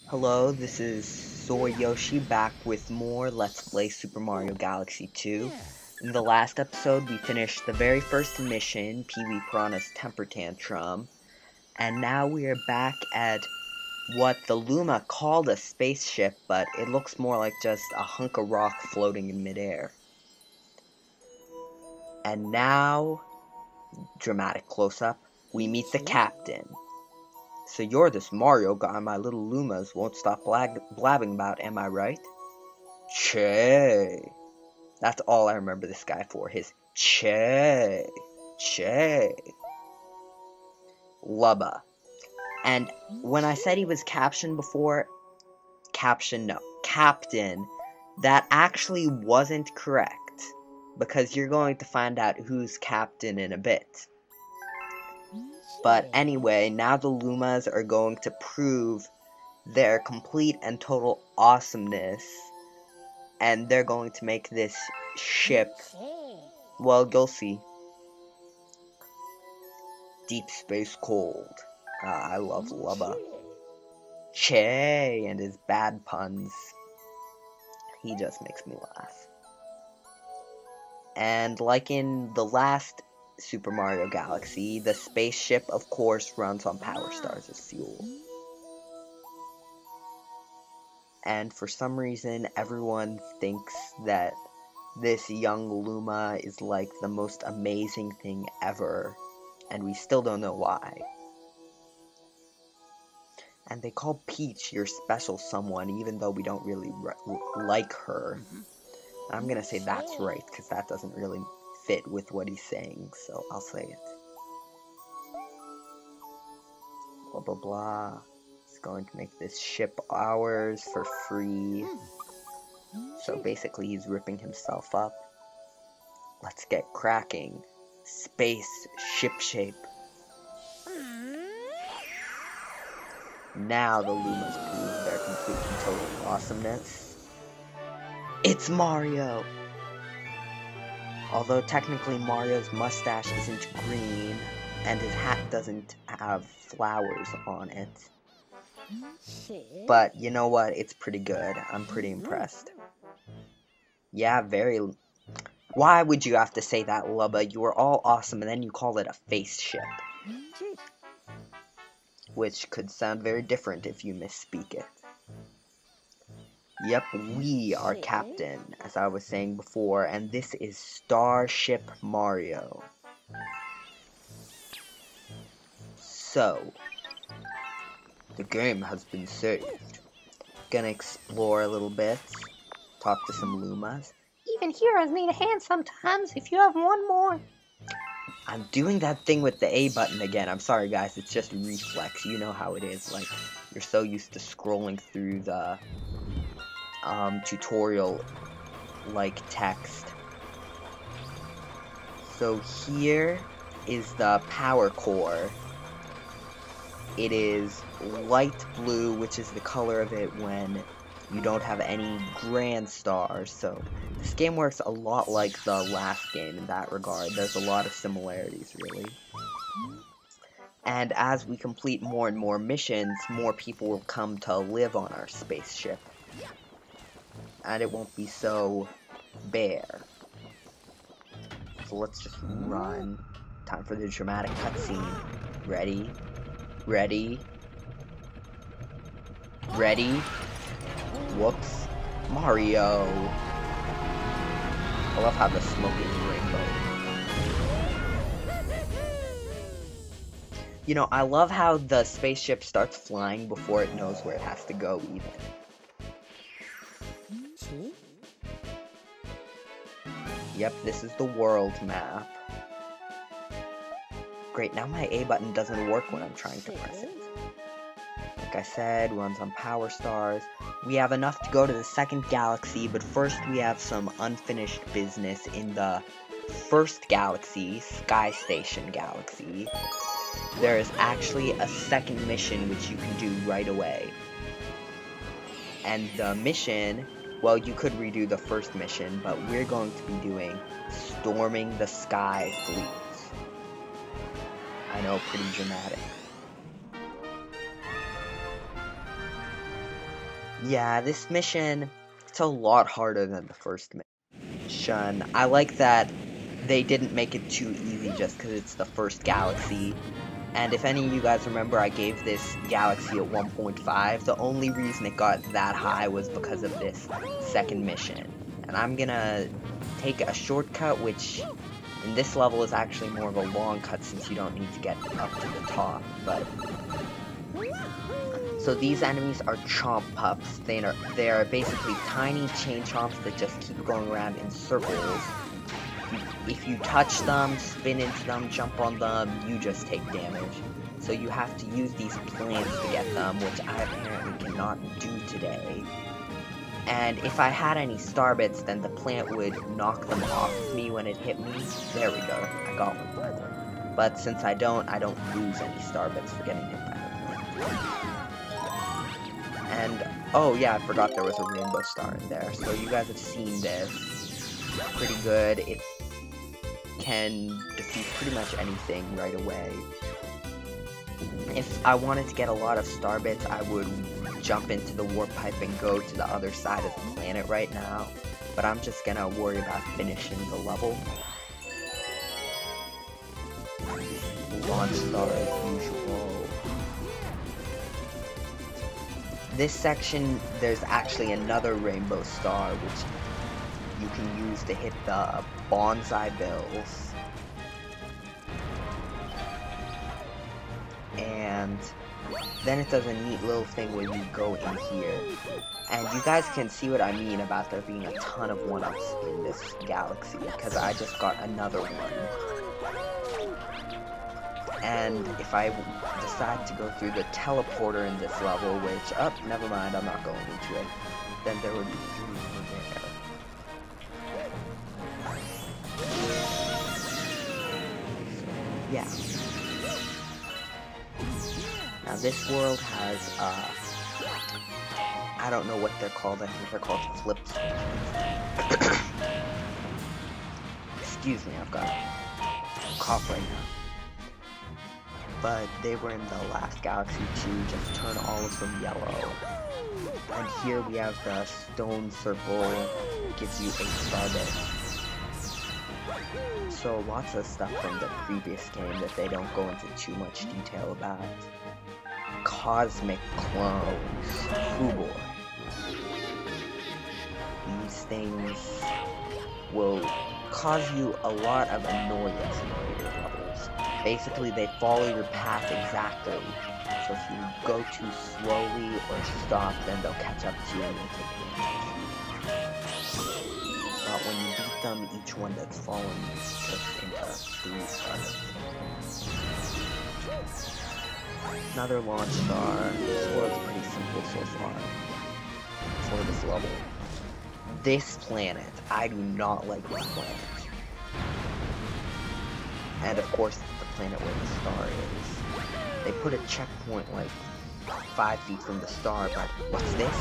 Hello, this is Yoshi back with more Let's Play Super Mario Galaxy 2. In the last episode, we finished the very first mission, Pee-wee Piranha's Temper Tantrum, and now we are back at what the Luma called a spaceship, but it looks more like just a hunk of rock floating in midair. And now, dramatic close-up, we meet the captain. So you're this Mario guy my little Lumas won't stop blabbing about, am I right? Che. That's all I remember this guy for, his che. Che. Lubba. And when I said he was caption before, captain, that actually wasn't correct. Because you're going to find out who's captain in a bit. But anyway, now the Lumas are going to prove their complete and total awesomeness, and they're going to make this ship, well, you'll see. Deep Space Cold. I love Lubba. Che and his bad puns. He just makes me laugh. And like in the last Super Mario Galaxy, the spaceship, of course, runs on power stars as fuel. And for some reason, everyone thinks that this young Luma is like the most amazing thing ever, and we still don't know why. And they call Peach your special someone, even though we don't really like her. I'm gonna say that's right, because that doesn't really fit with what he's saying, so I'll say it. Blah blah blah. He's going to make this ship ours for free. So basically he's ripping himself up. Let's get cracking. Space ship shape. Now the Lumas prove their complete and total awesomeness. It's Mario! Although technically Mario's mustache isn't green, and his hat doesn't have flowers on it. But you know what? It's pretty good. I'm pretty impressed. Yeah, very. Why would you have to say that, Lubba? You were all awesome, and then you call it a face ship. Which could sound very different if you misspeak it. Yep, we are Captain, as I was saying before, and this is Starship Mario. So, the game has been saved. Gonna explore a little bit, talk to some Lumas. Even heroes need a hand sometimes if you have one more. I'm doing that thing with the A button again. I'm sorry guys, it's just reflex. You know how it is, like, you're so used to scrolling through the tutorial like text. So here is the power core. It is light blue, which is the color of it when you don't have any grand stars. So this game works a lot like the last game in that regard. There's a lot of similarities, really. And as we complete more and more missions, more people will come to live on our spaceship. And it won't be so bare. So let's just run. Time for the dramatic cutscene. Ready? Ready? Ready? Whoops. Mario! I love how the smoke is rainbow. You know, I love how the spaceship starts flying before it knows where it has to go, even. Yep, this is the world map. Great, now my A button doesn't work when I'm trying to press it. Like I said, runs on power stars. We have enough to go to the second galaxy, but first we have some unfinished business in the first galaxy, Sky Station Galaxy. There is actually a second mission which you can do right away. And the mission, well, you could redo the first mission, but we're going to be doing Storming the Sky Fleet. I know, pretty dramatic. Yeah, this mission, it's a lot harder than the first mission. I like that they didn't make it too easy just because it's the first galaxy. And if any of you guys remember, I gave this galaxy a 1.5. The only reason it got that high was because of this second mission. And I'm gonna take a shortcut, which in this level is actually more of a long cut since you don't need to get up to the top. But so these enemies are chomp pups. They are basically tiny chain chomps that just keep going around in circles. If you touch them, spin into them, jump on them, you just take damage. So you have to use these plants to get them, which I apparently cannot do today. And if I had any star bits, then the plant would knock them off me when it hit me. There we go, I got one. But since I don't lose any star bits for getting hit by the plant. And, oh yeah, I forgot there was a rainbow star in there. So you guys have seen this. Pretty good. It can defeat pretty much anything right away. If I wanted to get a lot of star bits, I would jump into the warp pipe and go to the other side of the planet right now. But I'm just gonna worry about finishing the level. Launch star as usual. This section, there's actually another rainbow star, which you can use to hit the bonsai bills. And then it does a neat little thing where you go in here. And you guys can see what I mean about there being a ton of 1-ups in this galaxy, because I just got another one. And if I decide to go through the teleporter in this level, which, oh, never mind, I'm not going into it, then there would be 3 over there. Yeah. Now this world has, I don't know what they're called. I think they're called flips. Excuse me, I've got a cough right now. But they were in the last galaxy too, just turn all of them yellow. And here we have the stone circle, gives you 8 star bits. So lots of stuff from the previous game that they don't go into too much detail about. Cosmic clones. Oh boy. These things will cause you a lot of annoyance in later levels. Basically, they follow your path exactly. So if you go too slowly or stop, then they'll catch up to you and you'll take damage. But when you beat them, each one that's following you splits into 3 stars. Another launch star. This world's pretty simple so far for this level. This planet, I do not like this planet. And of course, the planet where the star is. They put a checkpoint like 5 feet from the star, but what's this?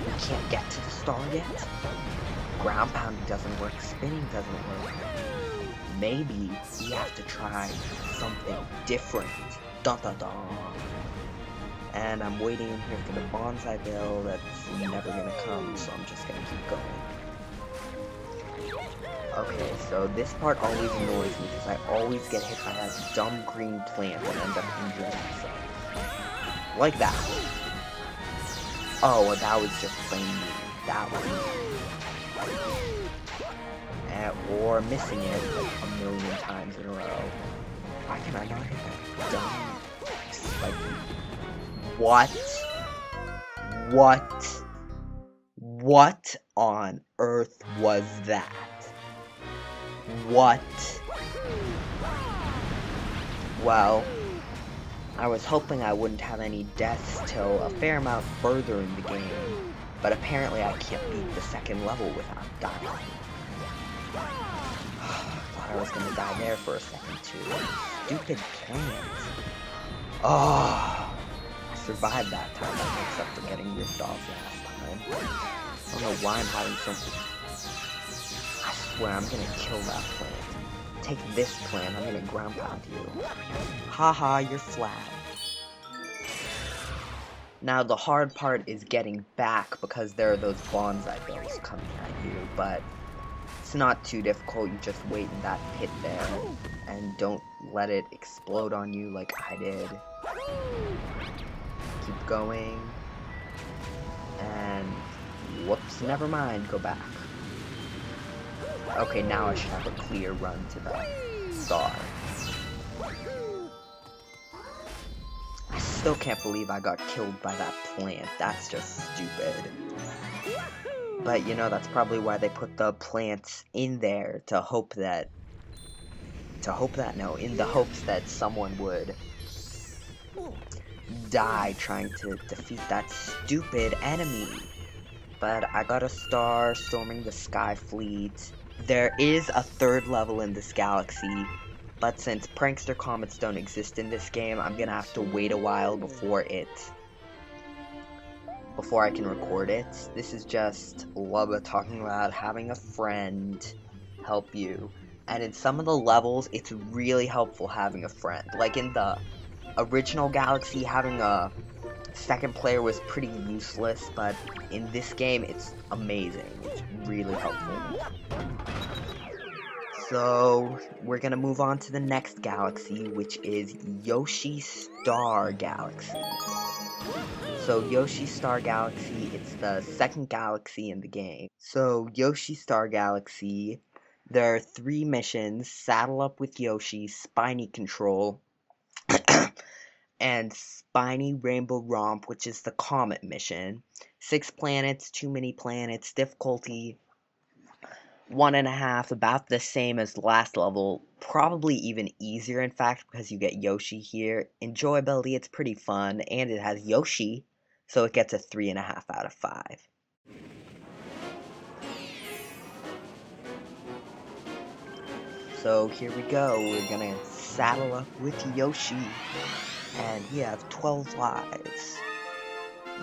We can't get to the star yet? Ground pounding doesn't work, spinning doesn't work. Maybe we have to try something different. Dun dun dun. And I'm waiting in here for the bonsai bill that's never gonna come, so I'm just gonna keep going. Okay, so this part always annoys me because I always get hit by that dumb green plant and end up injuring myself. Like that. Oh, well, that was just plain mean. That one. Or missing it like a million times in a row. Why can I not hit that dumb? Like, what on earth was that? What? Well, I was hoping I wouldn't have any deaths till a fair amount further in the game, but apparently I can't beat the second level without dying. Thought I was gonna die there for a second too. Stupid plants. Oh, I survived that time, except for getting ripped off last time. I don't know why I'm having so. I swear I'm gonna kill that plant. Take this plant, I'm gonna ground pound you. Haha, you're flat. Now, the hard part is getting back because there are those bonsai bills coming at you, but it's not too difficult. You just wait in that pit there and don't let it explode on you like I did. Keep going. And whoops, never mind, go back. Okay, now I should have a clear run to the star. I still can't believe I got killed by that plant. That's just stupid. But you know, that's probably why they put the plants in there, in the hopes that someone would die trying to defeat that stupid enemy. But I got a star storming the Sky Fleet. There is a third level in this galaxy, but since prankster comets don't exist in this game, I'm gonna have to wait a while before I can record it. This is just Lubba talking about having a friend help you. And in some of the levels, it's really helpful having a friend. Like in the original Galaxy, having a second player was pretty useless, but in this game, it's amazing. It's really helpful. So, we're gonna move on to the next galaxy, which is Yoshi Star Galaxy. So, Yoshi Star Galaxy, it's the second galaxy in the game. So, Yoshi Star Galaxy, there are 3 missions: Saddle Up with Yoshi, Spiny Control, and Spiny Rainbow Romp, which is the Comet mission. 6 planets, 2 mini planets, difficulty 1.5, about the same as the last level, probably even easier in fact, because you get Yoshi here. Enjoyability, it's pretty fun, and it has Yoshi, so it gets a 3.5 out of 5. So here we go, we're gonna saddle up with Yoshi, and he has 12 lives.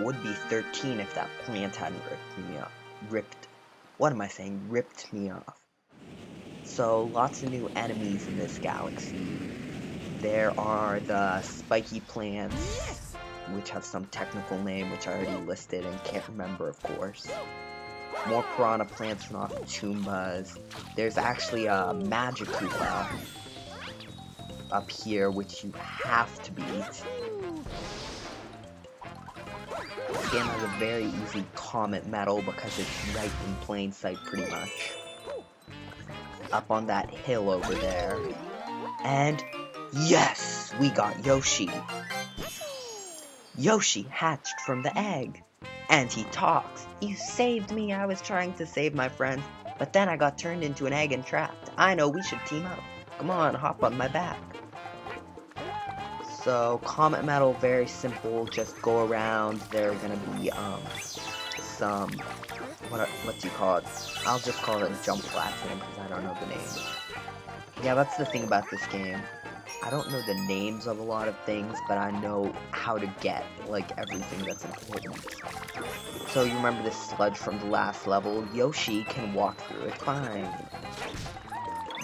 Would be 13 if that plant hadn't ripped me off. So, lots of new enemies in this galaxy. There are the spiky plants, which have some technical name, which I already listed and can't remember, of course. More piranha plants from off Toombas. There's actually a Magic Koopa up here, which you have to beat. This game has a very easy Comet Medal because it's right in plain sight pretty much. Up on that hill over there. And yes! We got Yoshi! Yoshi hatched from the egg. And he talks. You saved me, I was trying to save my friends, but then I got turned into an egg and trapped. I know, we should team up. Come on, hop on my back. So, Comet Medal, very simple, just go around, there are gonna be, some, what do you call it? I'll just call it Jump Platinum, because I don't know the name. Yeah, that's the thing about this game. I don't know the names of a lot of things, but I know how to get, like, everything that's important. So, you remember this sludge from the last level? Yoshi can walk through it fine.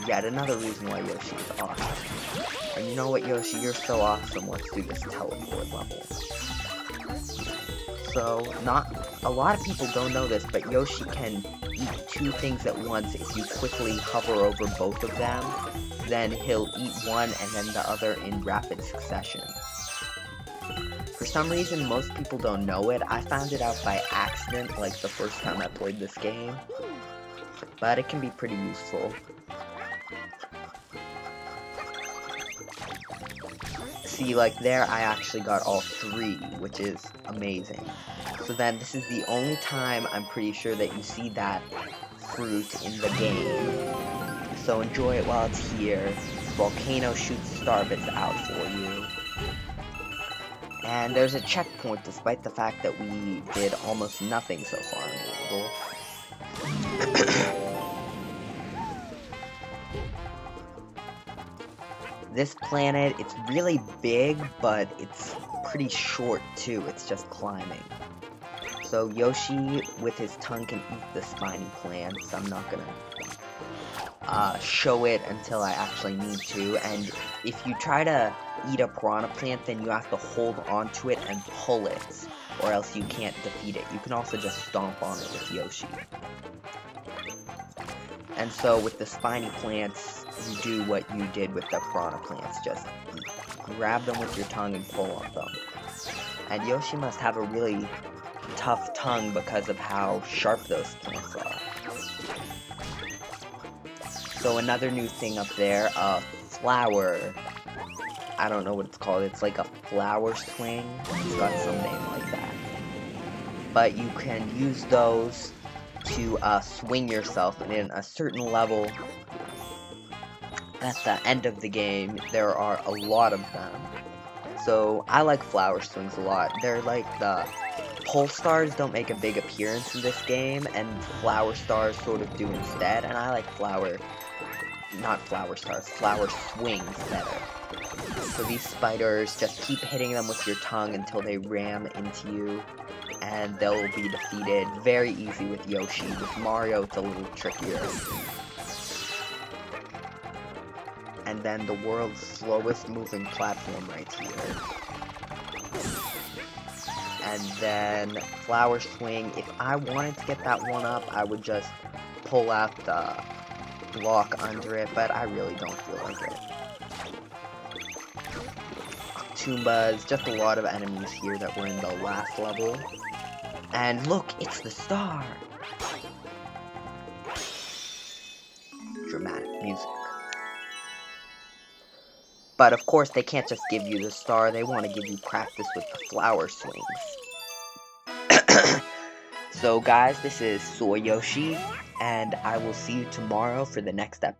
Yet another reason why Yoshi is awesome. And you know what, Yoshi, you're so awesome, let's do this teleport level. So, not a lot of people don't know this, but Yoshi can eat 2 things at once if you quickly hover over both of them. Then he'll eat one and then the other in rapid succession. For some reason, most people don't know it. I found it out by accident, like the first time I played this game. But it can be pretty useful. See, like there, I actually got all 3, which is amazing. So then, this is the only time I'm pretty sure that you see that fruit in the game. So enjoy it while it's here. Volcano shoots starbits out for you. And there's a checkpoint despite the fact that we did almost nothing so far in the level. This planet, it's really big, but it's pretty short too, it's just climbing. So Yoshi, with his tongue, can eat the spiny plants. I'm not gonna show it until I actually need to, and if you try to eat a piranha plant, then you have to hold onto it and pull it. or else you can't defeat it. You can also just stomp on it with Yoshi. And so with the spiny plants, you do what you did with the piranha plants. Just grab them with your tongue and pull on them. And Yoshi must have a really tough tongue because of how sharp those plants are. So another new thing up there, a flower. I don't know what it's called. It's like a flower swing. It's got some name like that. But you can use those to swing yourself, and in a certain level at the end of the game, there are a lot of them. So I like flower swings a lot. They're like the pole stars don't make a big appearance in this game, and flower stars sort of do instead, and I like flower swings better. So these spiders, just keep hitting them with your tongue until they ram into you, and they'll be defeated. Very easy with Yoshi. With Mario, it's a little trickier. And then the world's slowest moving platform right here. And then Flower Swing. If I wanted to get that one up, I would just pull out the block under it, but I really don't feel like it. Toombas, just a lot of enemies here that were in the last level. And look, it's the star! Dramatic music. But of course, they can't just give you the star, they want to give you practice with the flower swings. So guys, this is Soy Yoshi, and I will see you tomorrow for the next episode.